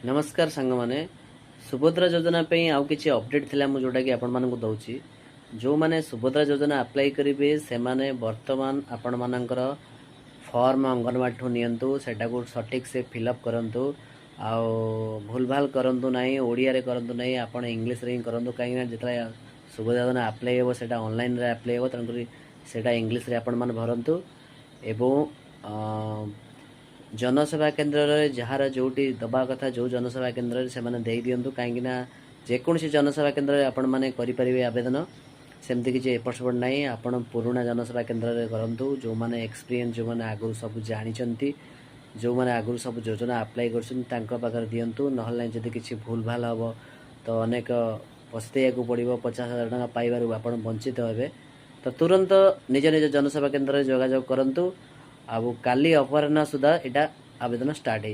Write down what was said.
नमस्कार सांग माने सुभद्रा योजना पे आउ किछि अपडेट थिला मु जोटा कि आपण मानकु दउछि जो माने सुभद्रा योजना अप्लाई करिवे से माने वर्तमान आपण मानकर फॉर्म अंगनवाड़ी ठु नियंतु सेटा को सटीक से फिलअप करंतु आउ भूल भाल करंतु नाही ओडिया रे करंतु नाही आपण इंग्लिश रे करंतु काई ना जेतला सुभद्रा योजना अप्लाई हेबो सेटा ऑनलाइन रे अप्लाई हेबो तनकरी सेटा इंग्लिश रे आपण मान भरंतु एवं जनसेवा केन्द्र रे जहार जोटी दबा कथा जो जनसेवा केन्द्र रे से माने देई दियंतु काहेकि ना जेकोसी जनसेवा केन्द्र रे आपण माने करि परिबे आवेदन सेमती किछि एपट सेपट नाही आपण पुराना जनसेवा केन्द्र रे करंतु जो माने एक्सपीरियंस जो माने आगु सब जानिचंती जो माने आगु सब योजना अप्लाई करछन तांको पाकर दियंतु नहल नै जदि किछि भूल भाल हबो तो अनेक पस्तेया को पड़िबो 50,000 टका पाइबारु आपण वंचित हेबे तो तुरंत निज निज जनसेवा केन्द्र रे जोगाजोग करंतु आबु काली अपराह्न सुधा एटा आवेदन स्टार्ट